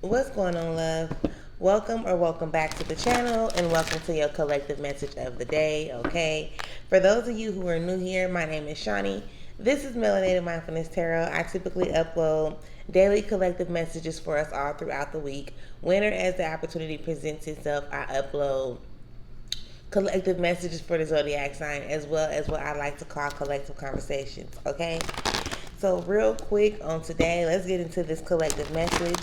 What's going on, love? Welcome back to the channel, and welcome to your collective message of the day. Okay, for those of you who are new here, my name is Shawnee. This is Melanated Mindfulness Tarot. I typically upload daily collective messages for us all throughout the week. When or as the opportunity presents itself, I upload collective messages for the zodiac sign, as well as what I like to call collective conversations. Okay, so real quick on today, let's get into this collective message.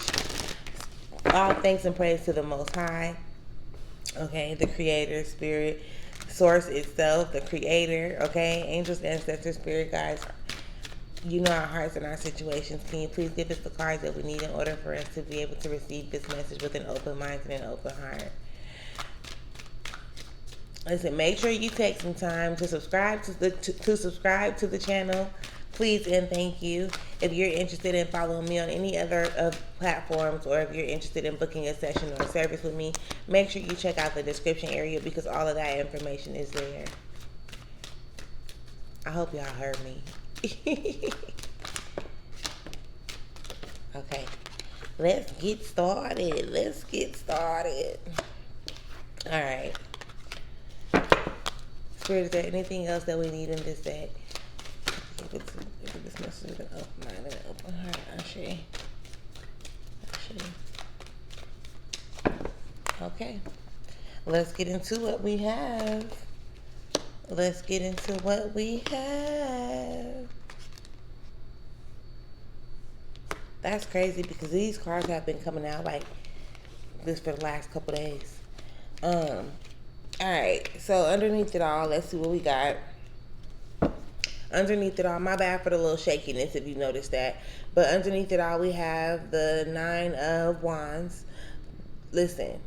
All thanks and praise to the Most High. Okay, the Creator, Spirit, Source itself, the Creator. Okay, angels, ancestors, spirit guides. You know our hearts and our situations. Can you please give us the cards that we need in order for us to be able to receive this message with an open mind and an open heart? Listen, make sure you take some time to subscribe to the channel. Please and thank you. If you're interested in following me on any other platforms, or if you're interested in booking a session or a service with me, make sure you check out the description area because all of that information is there. I hope y'all heard me. Okay, let's get started. All right. Spirit, is there anything else that we need in this deck? Give this message with an open mind and an open heart. Ashe. Okay. Let's get into what we have. That's crazy because these cards have been coming out like this for the last couple days. Alright, so underneath it all, let's see what we got. Underneath it all, my bad for the little shakiness if you noticed that. But underneath it all, we have the 9 of Wands. Listen,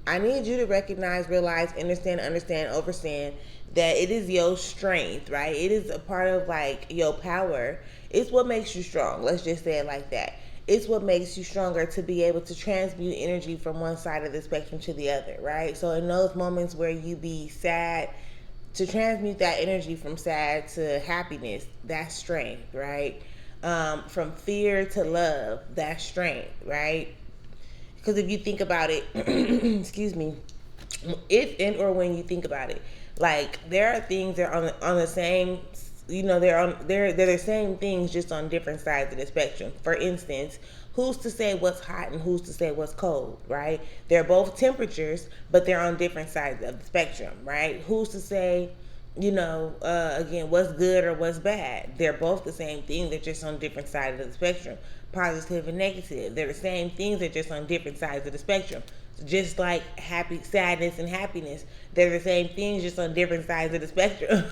I need you to recognize, realize, understand, overstand that it is your strength, right? It is a part of like your power. It's what makes you strong. Let's just say it like that. It's what makes you stronger to be able to transmute energy from one side of the spectrum to the other, right? So in those moments where you be sad, to transmute that energy from sad to happiness, that's strength, right? From fear to love, that's strength, right? Because if you think about it, excuse me, if and or when you think about it, like there are things that are on the same, they're the same things, just on different sides of the spectrum. For instance, who's to say what's hot and who's to say what's cold, right? They're both temperatures, but they're on different sides of the spectrum, right? Who's to say, again, what's good or what's bad? They're both the same thing. They're just on different sides of the spectrum. Positive and negative. They're the same things. They're just on different sides of the spectrum. Just like sadness and happiness. They're the same things, just on different sides of the spectrum.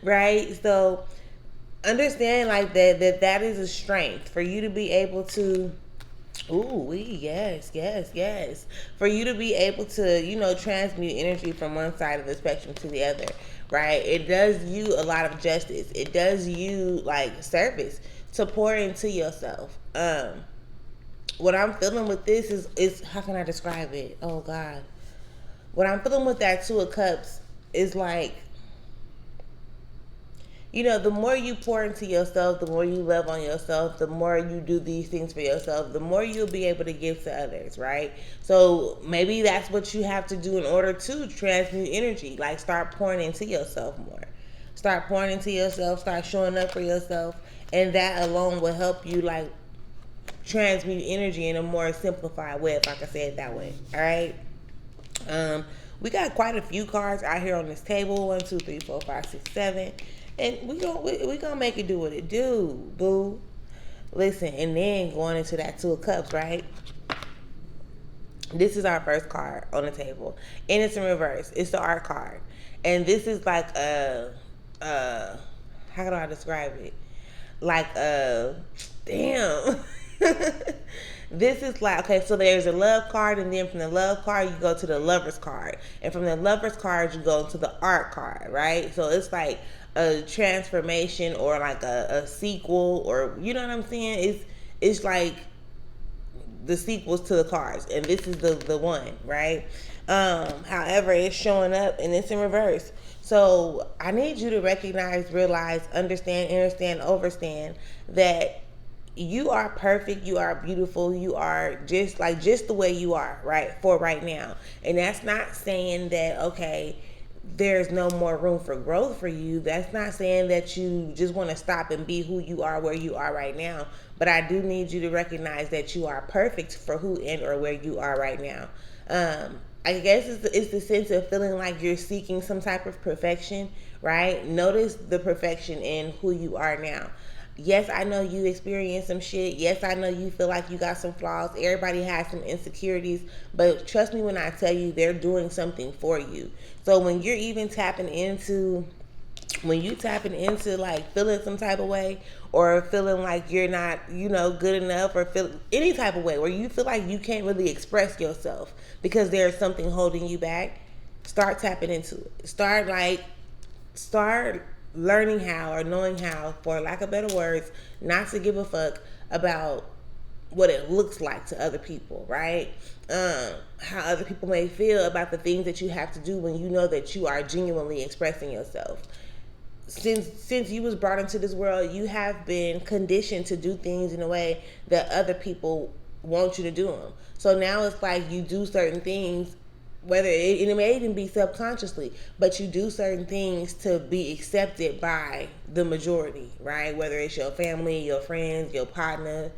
Right? So understand like that is a strength for you to be able to yes. For you to be able to, transmute energy from one side of the spectrum to the other, right? It does you a lot of justice. It does you like service to pour into yourself. What I'm feeling with this is how can I describe it? Oh God. What I'm feeling with that 2 of Cups is like, the more you pour into yourself, the more you love on yourself, the more you do these things for yourself, the more you'll be able to give to others, right? So maybe that's what you have to do in order to transmute energy. Like start pouring into yourself more. Start pouring into yourself, start showing up for yourself, and that alone will help you like transmute energy in a more simplified way, if I can say it that way. All right. We got quite a few cards out here on this table. 1, 2, 3, 4, 5, 6, 7. And we gonna make it do what it do, boo. Listen, and then going into that 2 of Cups, right? This is our first card on the table, and it's in reverse. It's the art card, and this is like how do I describe it? Like damn. This is like, okay, so there's a love card, and then from the love card you go to the lover's card, and from the lover's card you go to the art card, right? So it's like a transformation, or like a sequel, or you know what I'm saying? It's like the sequels to the cards, and this is the one, right? However, it's showing up and it's in reverse. So I need you to recognize, realize, understand, overstand that you are perfect, you are beautiful, you are just the way you are, right, for right now. And that's not saying that, okay, there's no more room for growth for you. That's not saying that you just want to stop and be who you are where you are right now. But I do need you to recognize that you are perfect for who and or where you are right now. I guess it's the sense of feeling like you're seeking some type of perfection, right? Notice the perfection in who you are now. Yes, I know you experience some shit. Yes, I know you feel like you got some flaws. Everybody has some insecurities, but trust me when I tell you they're doing something for you. So when you're even when you tapping into like feeling some type of way, or feeling like you're not, good enough, or feel any type of way where you feel like you can't really express yourself because there's something holding you back, start tapping into it. Start learning how, or knowing how, for lack of better words, not to give a fuck about what it looks like to other people, right? How other people may feel about the things that you have to do when you know that you are genuinely expressing yourself. Since you was brought into this world, you have been conditioned to do things in a way that other people want you to do them. So now it's like you do certain things, and it may even be subconsciously, but you do certain things to be accepted by the majority, right? Whether it's your family, your friends, your partner,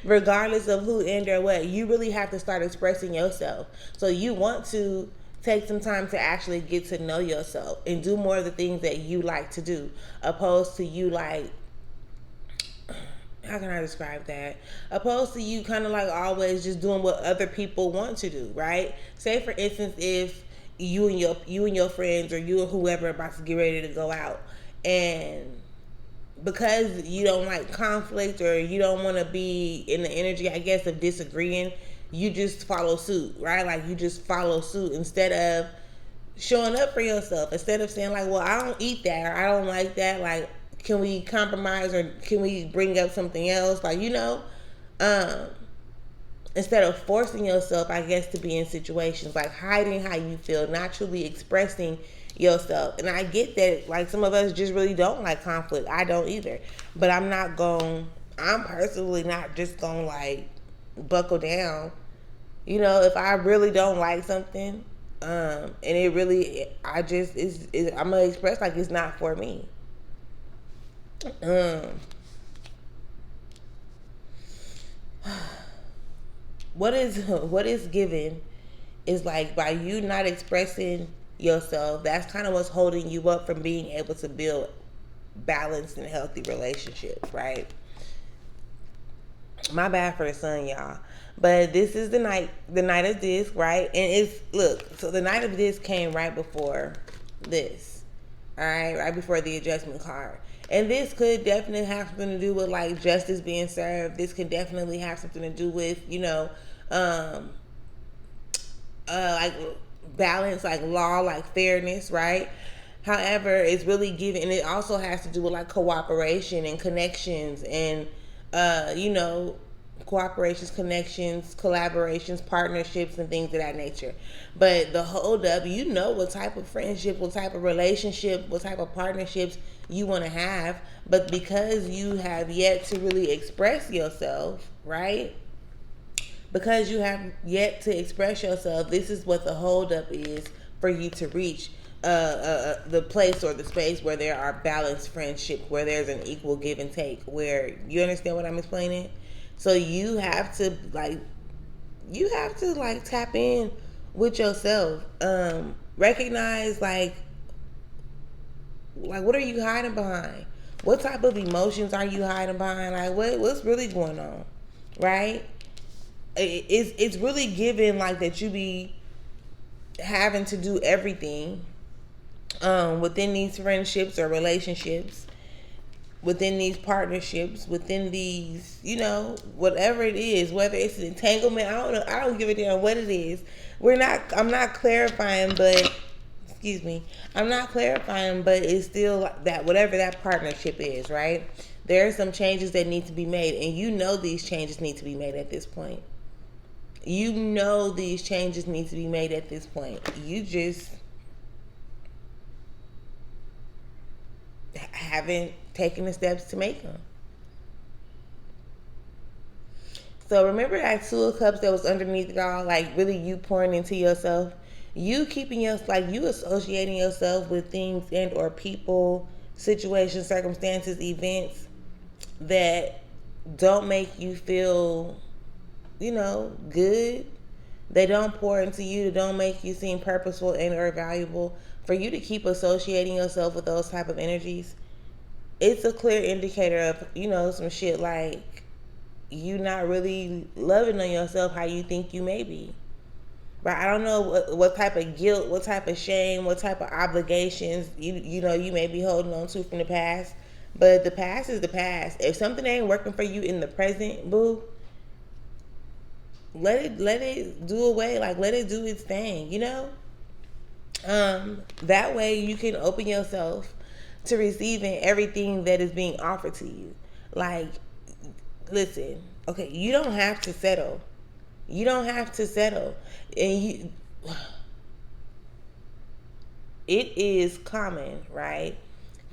regardless of who and or what, you really have to start expressing yourself. So you want to take some time to actually get to know yourself and do more of the things that you like to do, opposed to you like, how can I describe that? Opposed to you kind of like always just doing what other people want to do, right? Say for instance, if you and your friends, or you or whoever are about to get ready to go out, and because you don't like conflict, or you don't want to be in the energy, I guess, of disagreeing, you just follow suit, right? Like you just follow suit instead of showing up for yourself, instead of saying like, well, I don't eat that, or I don't like that, like, can we compromise, or can we bring up something else? Like, instead of forcing yourself, I guess, to be in situations, like hiding how you feel, not truly expressing yourself. And I get that, like, some of us just really don't like conflict. I don't either. But I'm personally not just gonna like buckle down. If I really don't like something, and it really, I'm gonna express like it's not for me. Um, what is given is like, by you not expressing yourself, that's kind of what's holding you up from being able to build balanced and healthy relationships, right? My bad for the sun, y'all. But this is the night of disc, right? And so the night of disc came right before this, all right before the adjustment card. And this could definitely have something to do with like justice being served. This could definitely have something to do with, like balance, like law, like fairness, right? However, it's really giving, and it also has to do with like cooperation and connections, and cooperations, connections, collaborations, partnerships, and things of that nature. But the hold up, what type of friendship, what type of relationship, what type of partnerships you want to have, but because you have yet to really express yourself, right? Because you have yet to express yourself, this is what the hold up is for you to reach the place or the space where there are balanced friendships, where there's an equal give and take, where you understand what I'm explaining. So you have to tap in with yourself. Recognize like what are you hiding behind? What type of emotions are you hiding behind? Like what's really going on, right? It's really given like that you be having to do everything within these friendships or relationships, within these partnerships, within these, whatever it is, whether it's an entanglement, I don't give a damn what it is. I'm not clarifying, but excuse me, I'm not clarifying, but it's still that whatever that partnership is, right? There are some changes that need to be made, and these changes need to be made at this point. These changes need to be made at this point. You just, haven't taken the steps to make them. So remember that Two of Cups that was underneath it all, like really you pouring into yourself, you keeping your, like you associating yourself with things and or people, situations, circumstances, events that don't make you feel, good. They don't pour into you. They don't make you seem purposeful and or valuable. For you to keep associating yourself with those type of energies, it's a clear indicator of, some shit like you not really loving on yourself how you think you may be. Right? I don't know what type of guilt, what type of shame, what type of obligations you may be holding on to from the past. But the past is the past. If something ain't working for you in the present, boo, let it do away. Like let it do its thing, That way you can open yourself to receiving everything that is being offered to you. Like, listen, okay, you don't have to settle. You don't have to settle. And it is common, right,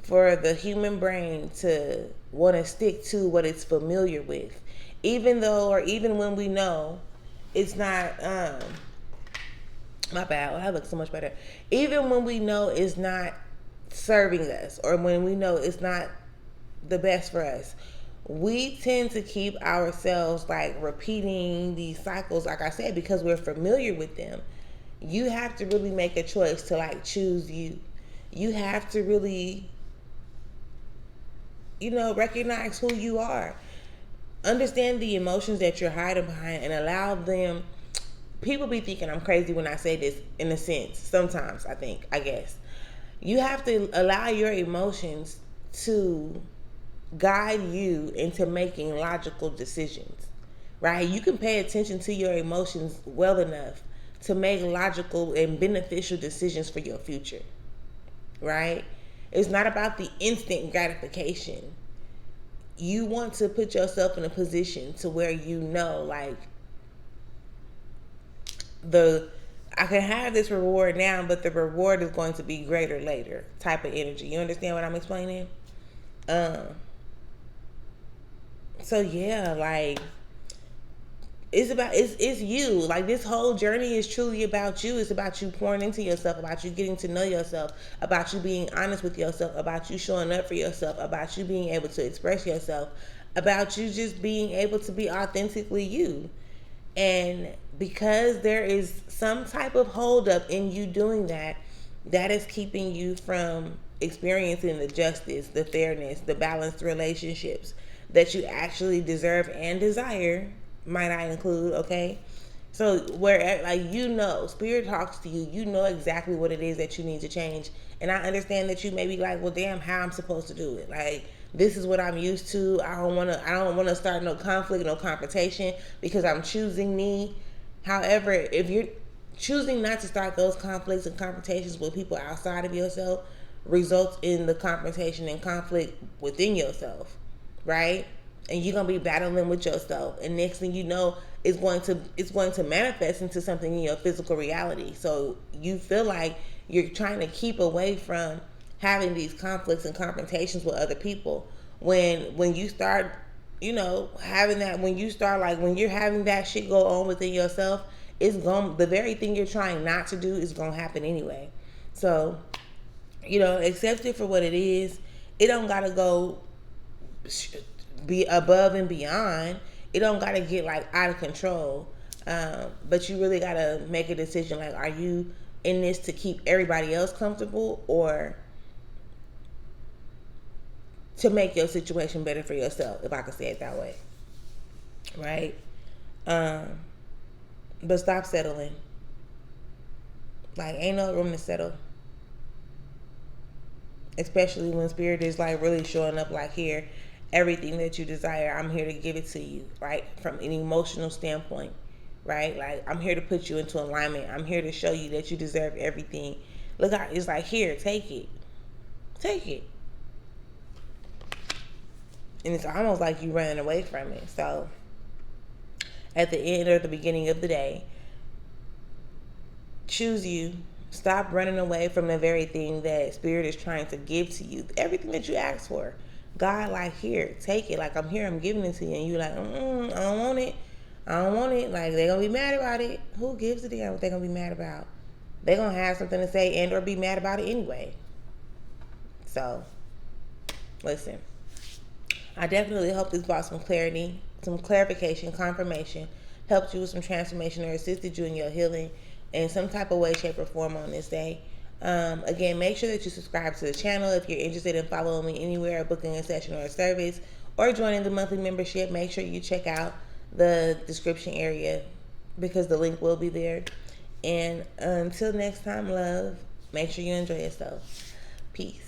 for the human brain to want to stick to what it's familiar with. Even though, or even when we know it's not, my bad, well, I look so much better. Even when we know it's not serving us, or when we know it's not the best for us, we tend to keep ourselves like repeating these cycles, like I said, because we're familiar with them. You have to really make a choice to like choose you. You have to really, recognize who you are. Understand the emotions that you're hiding behind and allow them. People be thinking I'm crazy when I say this, in a sense. Sometimes I guess. You have to allow your emotions to guide you into making logical decisions, right? You can pay attention to your emotions well enough to make logical and beneficial decisions for your future, right? It's not about the instant gratification. You want to put yourself in a position to where like I can have this reward now, but the reward is going to be greater later type of energy. You understand what I'm explaining? So yeah, like it's you. Like this whole journey is truly about you. It's about you pouring into yourself, about you getting to know yourself, about you being honest with yourself, about you showing up for yourself, about you being able to express yourself, about you just being able to be authentically you. And because there is some type of holdup in you doing that, that is keeping you from experiencing the justice, the fairness, the balanced relationships that you actually deserve and desire, might I include, okay? So where, like, Spirit talks to you, you know exactly what it is that you need to change. And I understand that you may be like, well, damn, how I'm supposed to do it? Like, this is what I'm used to. I don't want to start no conflict, no confrontation because I'm choosing me. However, if you're choosing not to start those conflicts and confrontations with people outside of yourself, results in the confrontation and conflict within yourself, right? And you're gonna be battling with yourself, and next thing you know, it's going to manifest into something in your physical reality. So you feel like you're trying to keep away from having these conflicts and confrontations with other people. When you start, having that, when you're having that shit go on within yourself, the very thing you're trying not to do is gonna happen anyway. So, accept it for what it is. It don't gotta go be above and beyond. It don't gotta get like out of control. But you really gotta make a decision. Like, are you in this to keep everybody else comfortable, or to make your situation better for yourself, if I could say it that way, right? But stop settling. Like, ain't no room to settle, especially when Spirit is like really showing up like, here, everything that you desire, I'm here to give it to you, right? From an emotional standpoint, right? Like, I'm here to put you into alignment. I'm here to show you that you deserve everything. Look how it's like, here, take it. And it's almost like you running away from it. So at the end or the beginning of the day, choose you, Stop running away from the very thing that Spirit is trying to give to you. Everything that you asked for. God, like, here, take it. Like, I'm here, I'm giving it to you. And you like, I don't want it. I don't want it. Like, they're going to be mad about it. Who gives a damn what they're going to be mad about? They're going to have something to say and or be mad about it anyway. So, listen. I definitely hope this brought some clarity, some clarification, confirmation, helped you with some transformation, or assisted you in your healing in some type of way, shape, or form on this day. Again, make sure that you subscribe to the channel. If you're interested in following me anywhere, booking a session or a service, or joining the monthly membership, make sure you check out the description area because the link will be there. And until next time, love, make sure you enjoy yourself. Peace.